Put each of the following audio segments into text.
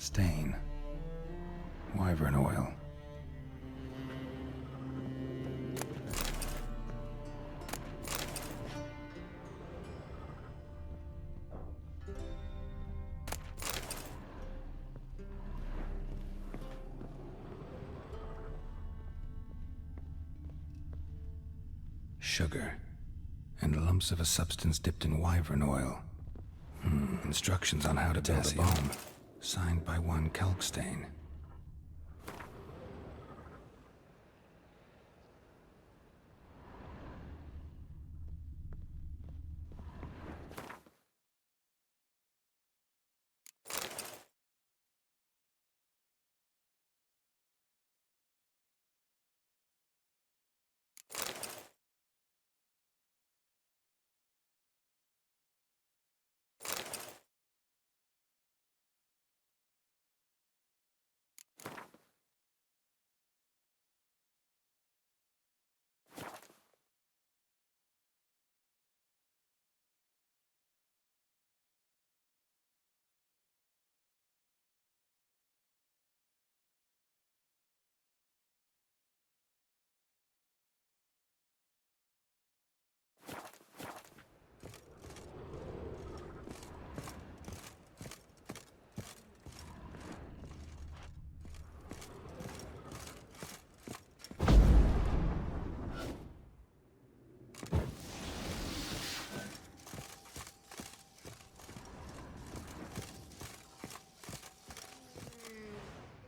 Stain. Wyvern oil. Sugar. And lumps of a substance dipped in wyvern oil. Instructions on how to build a bomb. Signed by one Kalkstain.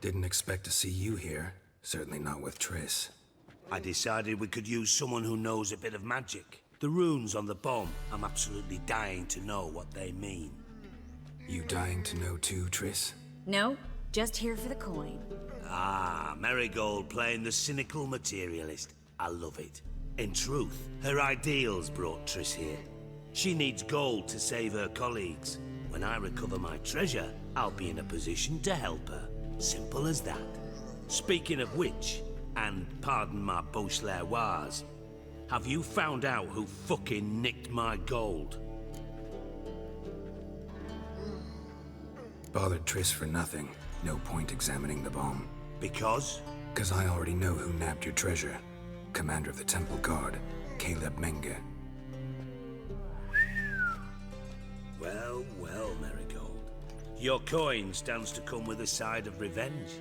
Didn't expect to see you here. Certainly not with Triss. I decided we could use someone who knows a bit of magic. The runes on the bomb, I'm absolutely dying to know what they mean. You dying to know too, Triss? No, just here for the coin. Ah, Marigold playing the cynical materialist. I love it. In truth, her ideals brought Triss here. She needs gold to save her colleagues. When I recover my treasure, I'll be in a position to help her. Simple as that. Speaking of which, and pardon my Beauclervoise, have you found out who fucking nicked my gold? Bothered Triss for nothing. No point examining the bomb. Because? 'Cause I already know who nabbed your treasure. Commander of the Temple Guard, Caleb Menge. Well, well, Marigold. Your coin stands to come with a side of revenge.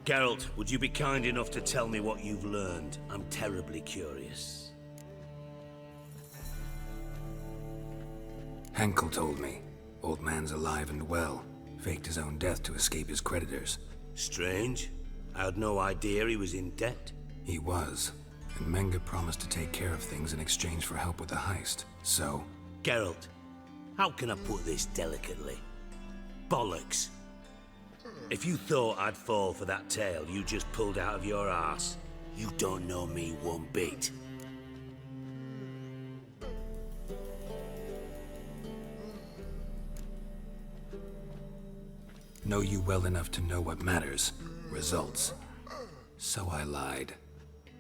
Geralt, would you be kind enough to tell me what you've learned? I'm terribly curious. Henkel told me. Old man's alive and well. Faked his own death to escape his creditors. Strange. I had no idea he was in debt. He was. And Menge promised to take care of things in exchange for help with the heist. So... Geralt, how can I put this delicately? Bollocks. If you thought I'd fall for that tale you just pulled out of your arse, you don't know me one bit. Know you well enough to know what matters. Results. So I lied.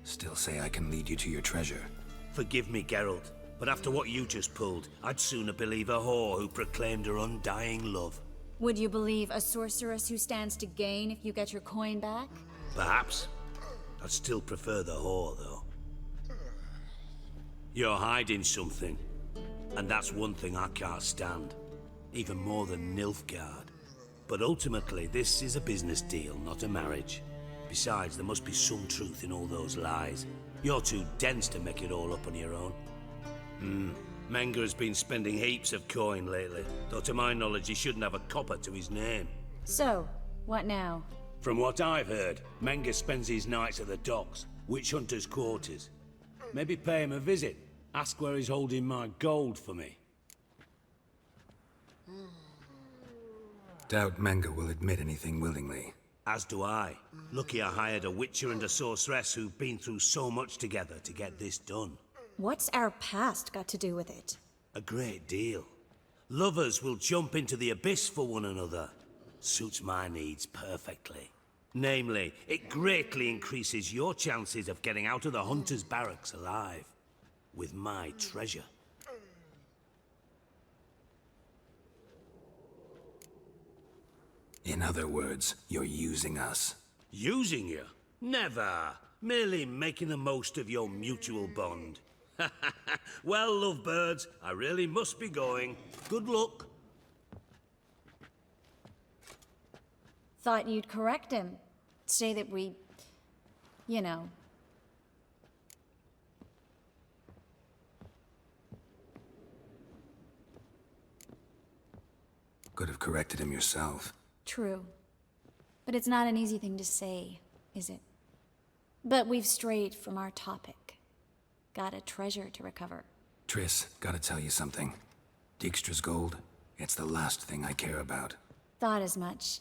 Still say I can lead you to your treasure. Forgive me, Geralt, but after what you just pulled, I'd sooner believe a whore who proclaimed her undying love. Would you believe a sorceress who stands to gain if you get your coin back? Perhaps. I'd still prefer the whore, though. You're hiding something, and that's one thing I can't stand. Even more than Nilfgaard. But ultimately, this is a business deal, not a marriage. Besides, there must be some truth in all those lies. You're too dense to make it all up on your own. Menge has been spending heaps of coin lately, though to my knowledge he shouldn't have a copper to his name. So, what now? From what I've heard, Menge spends his nights at the docks, witch hunters' quarters. Maybe pay him a visit. Ask where he's holding my gold for me. Doubt Menge will admit anything willingly. As do I. Lucky I hired a witcher and a sorceress who've been through so much together to get this done. What's our past got to do with it? A great deal. Lovers will jump into the abyss for one another. Suits my needs perfectly. Namely, it greatly increases your chances of getting out of the hunter's barracks alive. With my treasure. In other words, you're using us. Using you? Never. Merely making the most of your mutual bond. Well, lovebirds, I really must be going. Good luck. Thought you'd correct him. Say that we... you know... Could have corrected him yourself. True. But it's not an easy thing to say, is it? But we've strayed from our topic. Got a treasure to recover. Triss, gotta tell you something. Dijkstra's gold, it's the last thing I care about. Thought as much.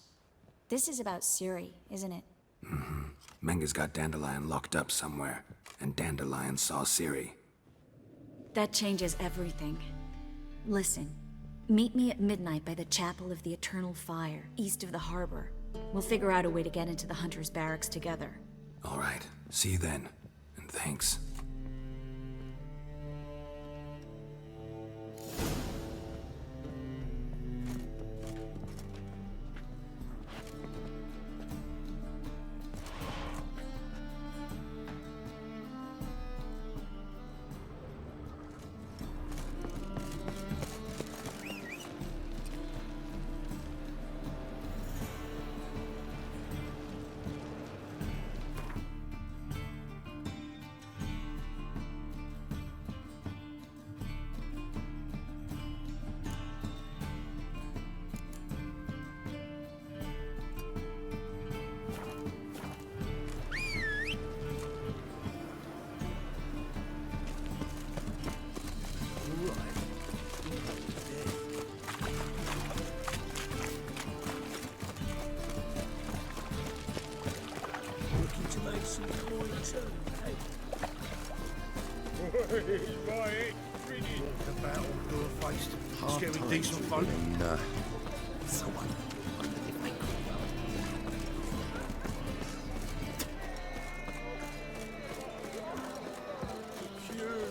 This is about Ciri, isn't it? Mm-hmm. Menga's got Dandelion locked up somewhere, and Dandelion saw Ciri. That changes everything. Listen, meet me at midnight by the Chapel of the Eternal Fire, east of the harbor. We'll figure out a way to get into the Hunter's barracks together. All right, see you then, and thanks. Scary decent folk.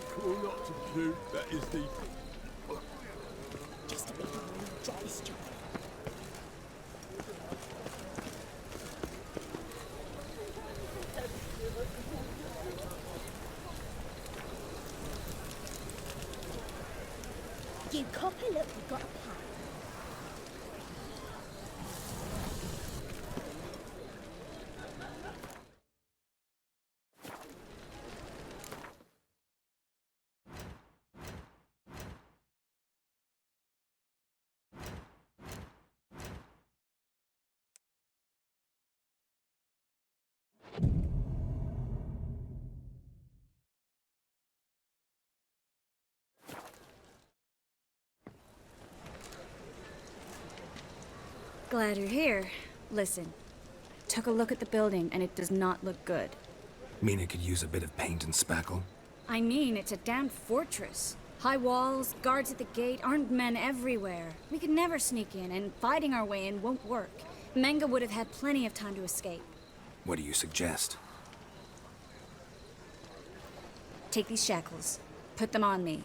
Cool, not to do. That is the... Just a bit of a gesture. You copper, look, we've got a plan. Glad you're here. Listen, took a look at the building and it does not look good. Mina could use a bit of paint and spackle. I mean, it's a damn fortress. High walls, guards at the gate, armed men everywhere. We could never sneak in, and fighting our way in won't work. Menga would have had plenty of time to escape. What do you suggest? Take these shackles. Put them on me.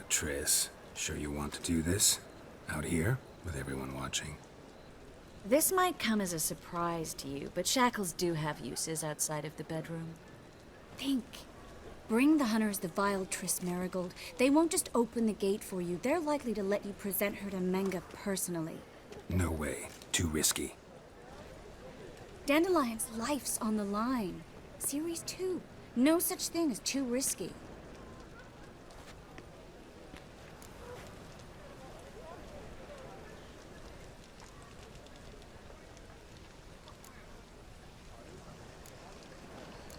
Triss, sure you want to do this? Out here, with everyone watching? This might come as a surprise to you, but shackles do have uses outside of the bedroom. Think. Bring the hunters the vile Triss Marigold. They won't just open the gate for you. They're likely to let you present her to Menga personally. No way. Too risky. Dandelion's life's on the line. Series 2. No such thing as too risky.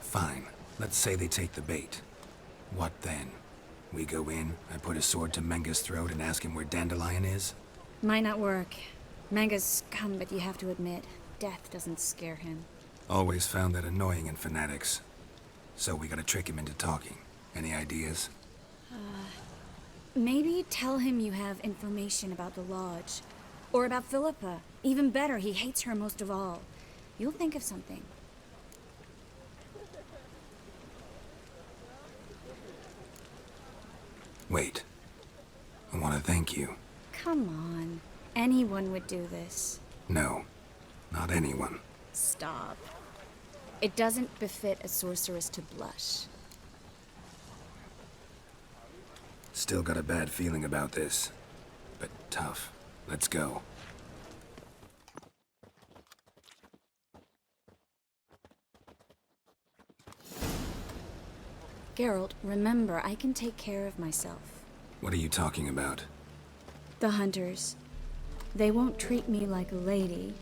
Fine. Let's say they take the bait. What then? We go in, I put a sword to Menga's throat and ask him where Dandelion is? Might not work. Menga's scum, but you have to admit, death doesn't scare him. Always found that annoying in fanatics. So we gotta trick him into talking. Any ideas? Maybe tell him you have information about the Lodge. Or about Philippa. Even better, he hates her most of all. You'll think of something. Wait. I want to thank you. Come on. Anyone would do this. No, not anyone. Stop. It doesn't befit a sorceress to blush. Still got a bad feeling about this. But tough. Let's go. Geralt, remember, I can take care of myself. What are you talking about? The hunters. They won't treat me like a lady,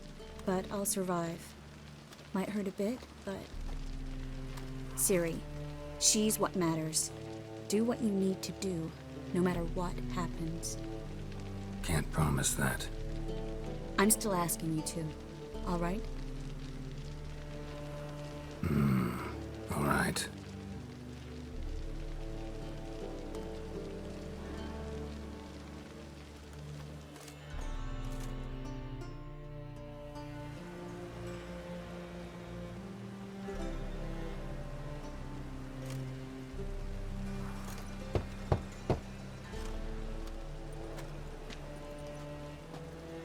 but I'll survive. Might hurt a bit, but... Ciri, she's what matters. Do what you need to do, no matter what happens. Can't promise that. I'm still asking you to, all right? All right.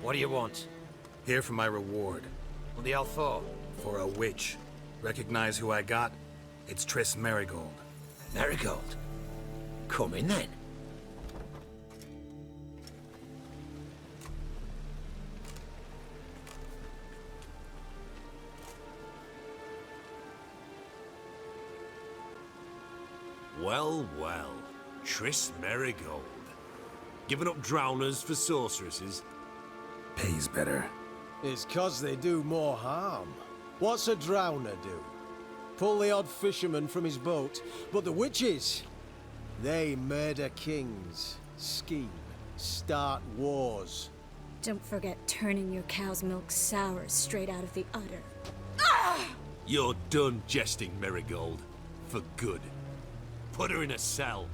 What do you want? Here for my reward. What the hell for? For a witch. Recognize who I got? It's Triss Merigold. Marigold. Come in then. Well, well. Triss Merigold. Giving up drowners for sorceresses? Pays better. It's 'cause they do more harm. What's a drowner do? Pull the odd fisherman from his boat. But the witches, they murder kings, scheme, start wars. Don't forget turning your cow's milk sour straight out of the udder. You're done jesting, Merigold. For good. Put her in a cell.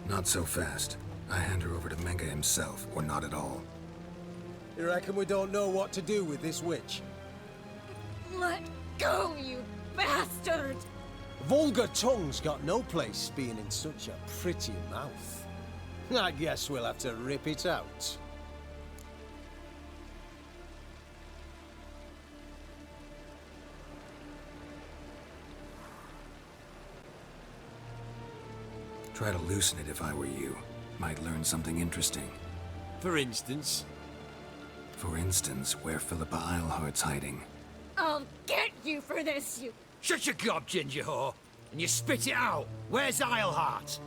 Not so fast. I hand her over to Menga himself, or not at all. You reckon we don't know what to do with this witch? Let go, you bastard! Vulgar tongue's got no place being in such a pretty mouth. I guess we'll have to rip it out. Try to loosen it if I were you. Might learn something interesting. For instance? For instance, where Philippa Eilhart's hiding. I'll get you for this, you... Shut your gob, ginger whore, and you spit it out. Where's Eilhart?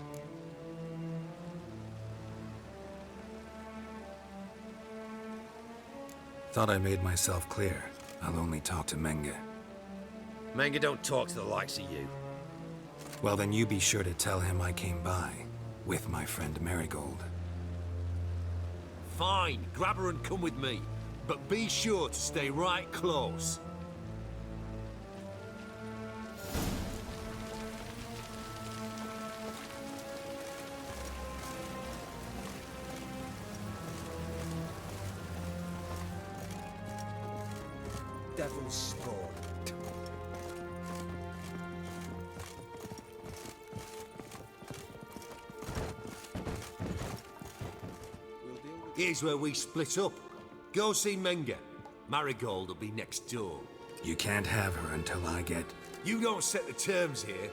Thought I made myself clear. I'll only talk to Menga. Manga don't talk to the likes of you. Well, then you be sure to tell him I came by. With my friend Merigold. Fine, grab her and come with me. But be sure to stay right close. Devil's spawn. Here's where we split up. Go see Menga. Marigold will be next door. You can't have her until I get... You don't set the terms here.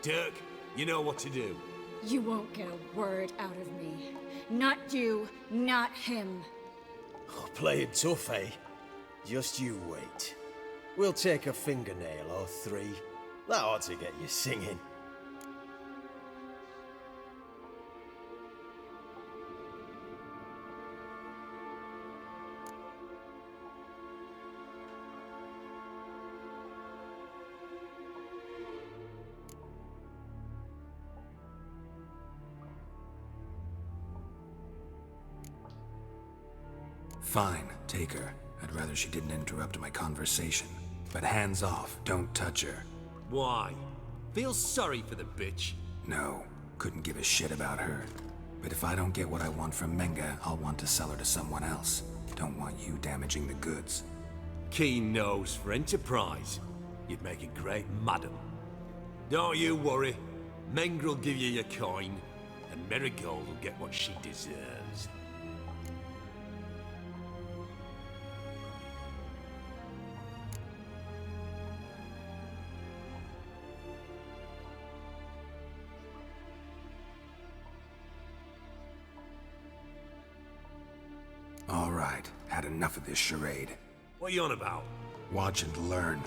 Dirk, you know what to do. You won't get a word out of me. Not you, not him. Oh, playing tough, eh? Just you wait. We'll take a fingernail or three. That ought to get you singing. Fine, take her. I'd rather she didn't interrupt my conversation. But hands off, don't touch her. Why? Feel sorry for the bitch? No, couldn't give a shit about her. But if I don't get what I want from Menga, I'll want to sell her to someone else. Don't want you damaging the goods. Keen nose for enterprise. You'd make a great madam. Don't you worry. Mengrel will give you your coin, and Marigold will get what she deserves. All right, had enough of this charade. What are you on about? Watch and learn.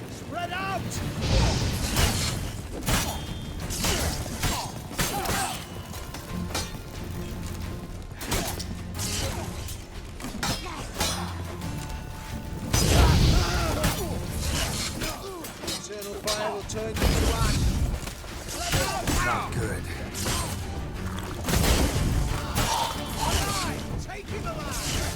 Spread out! Eternal fire will turn you to ash. Not good. Take him alive!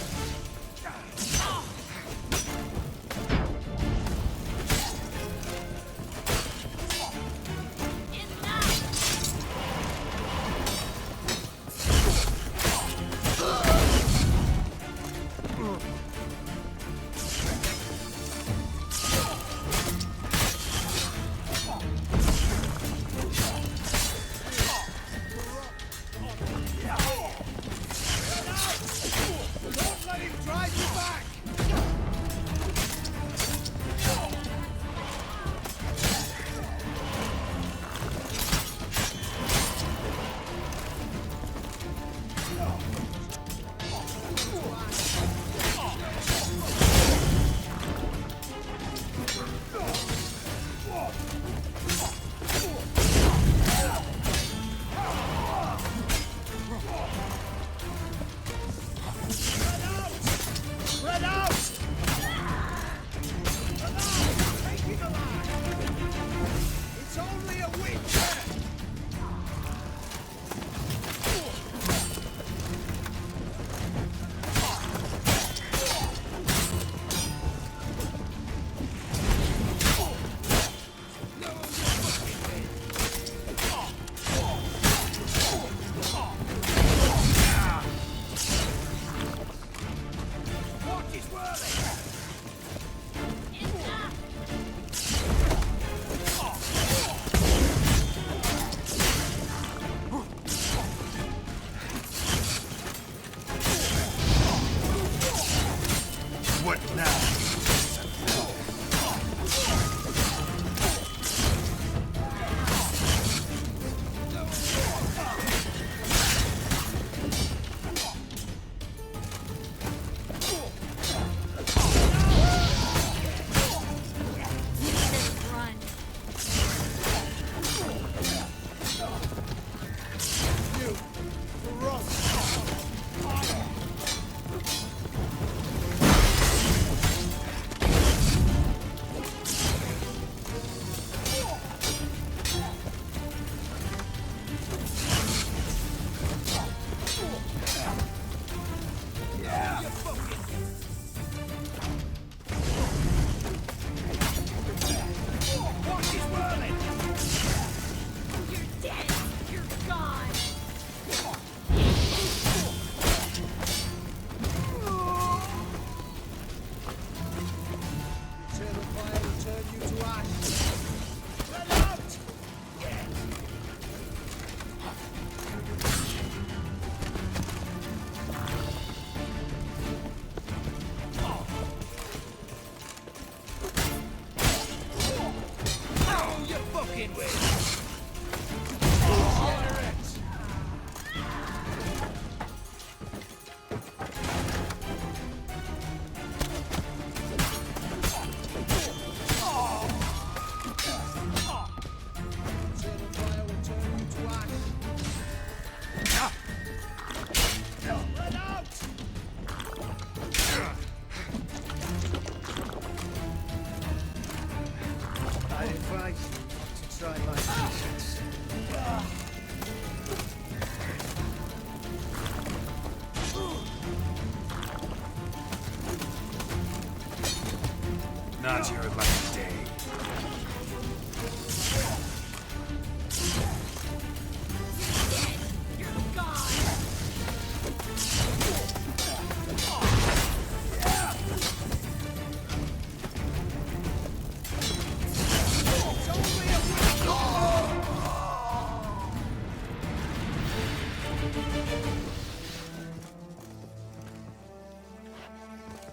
Don't let him drive you back! Spread out! Alive! Take him alive! It's only a witcher! What is worthy? What now? playing with. I advise you to try my patience. Not your lucky day.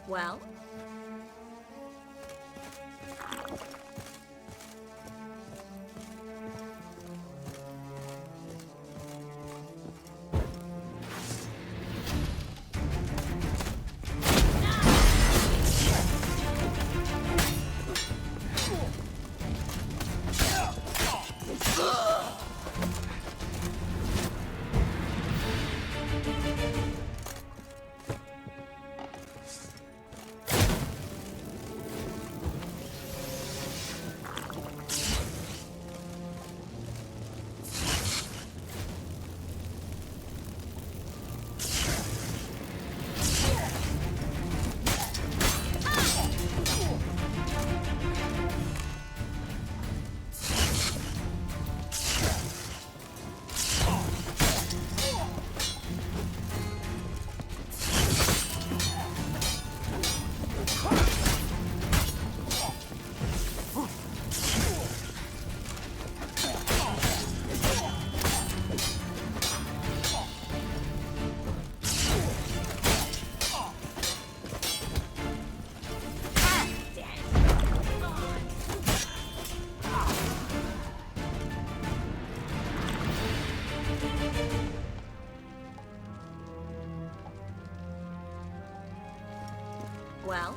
Well? Well?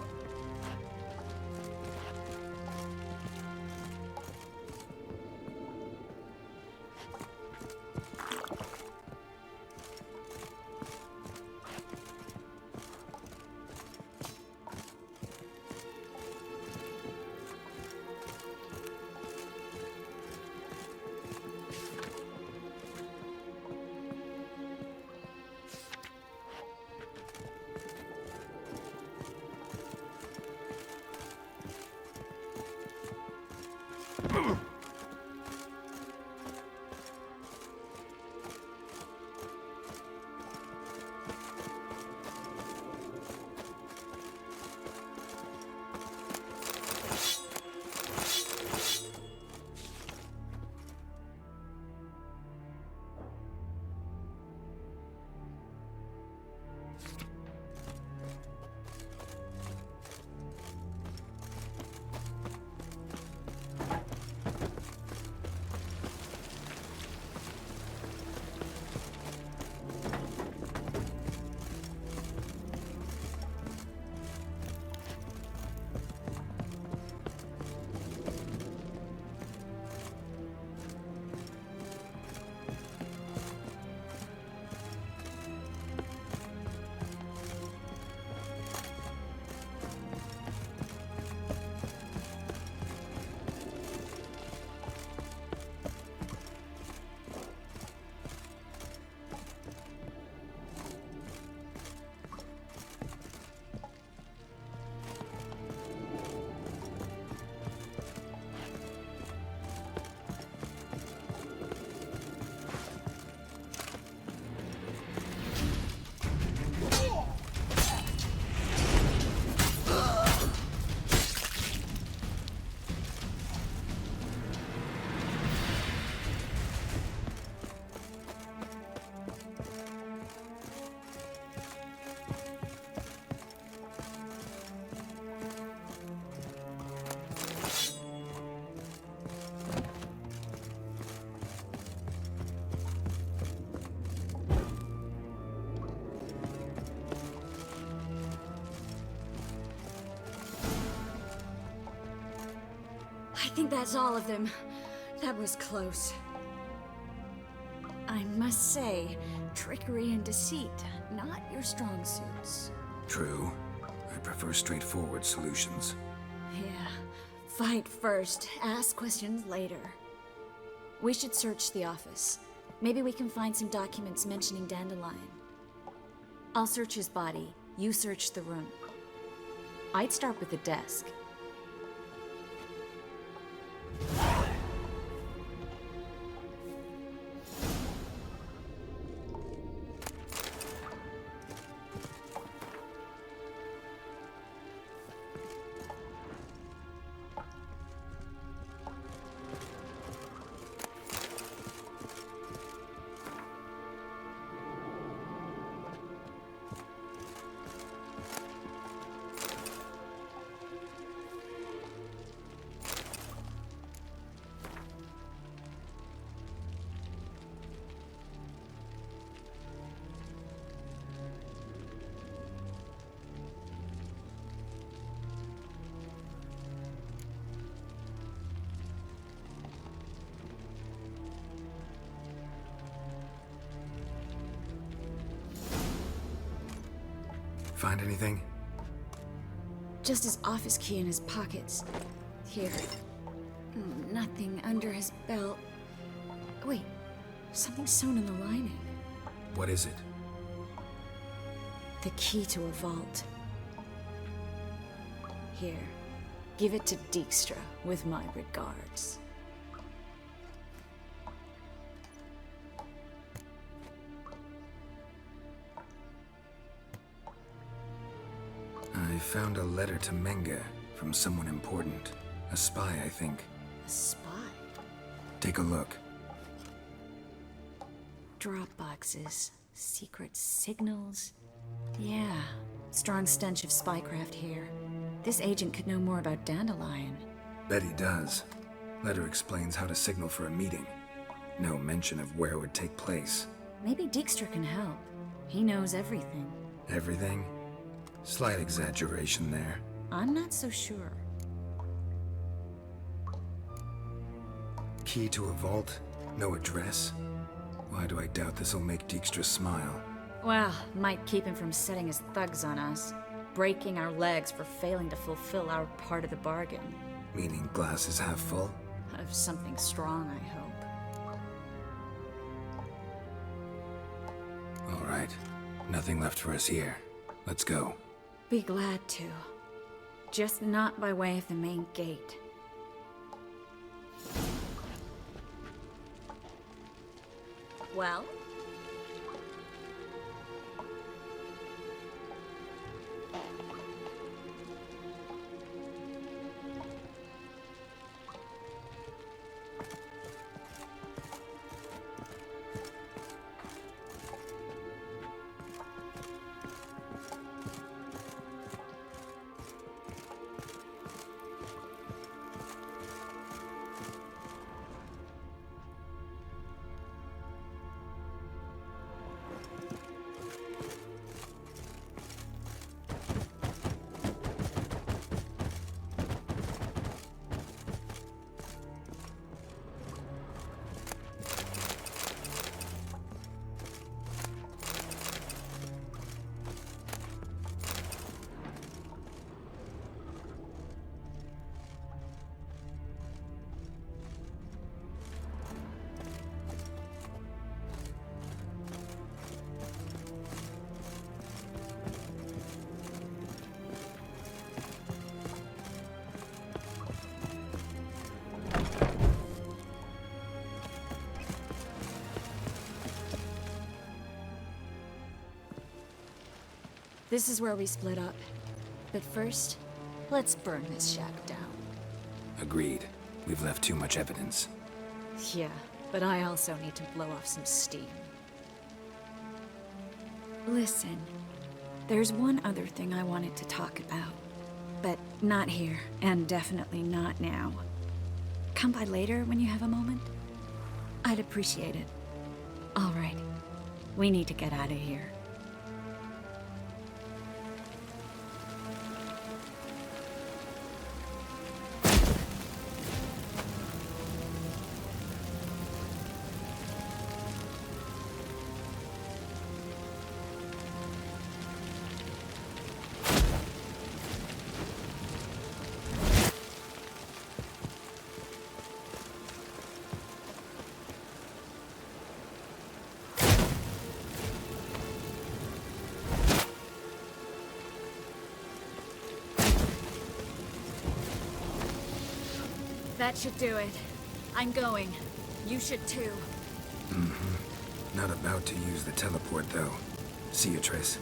think that's all of them. That was close. I must say, trickery and deceit, not your strong suits. True. I prefer straightforward solutions. Yeah. Fight first, ask questions later. We should search the office. Maybe we can find some documents mentioning Dandelion. I'll search his body. You search the room. I'd start with the desk. Find anything? Just his office key in his pockets. Here. Nothing under his belt. Wait, something sewn in the lining. What is it? The key to a vault. Here. Give it to Dijkstra with my regards. I found a letter to Menge from someone important. A spy, I think. A spy? Take a look. Drop boxes, secret signals. Yeah, strong stench of spycraft here. This agent could know more about Dandelion. Bet he does. Letter explains how to signal for a meeting. No mention of where it would take place. Maybe Dijkstra can help. He knows everything. Everything? Slight exaggeration there. I'm not so sure. Key to a vault? No address? Why do I doubt this'll make Dijkstra smile? Well, might keep him from setting his thugs on us. Breaking our legs for failing to fulfill our part of the bargain. Meaning glass is half full? Of something strong, I hope. All right. Nothing left for us here. Let's go. Be glad to. Just not by way of the main gate. Well? This is where we split up. But first, let's burn this shack down. Agreed. We've left too much evidence. Yeah, but I also need to blow off some steam. Listen, there's one other thing I wanted to talk about. But not here, and definitely not now. Come by later when you have a moment? I'd appreciate it. All right. We need to get out of here. That should do it. I'm going. You should too. Not about to use the teleport, though. See you, Triss.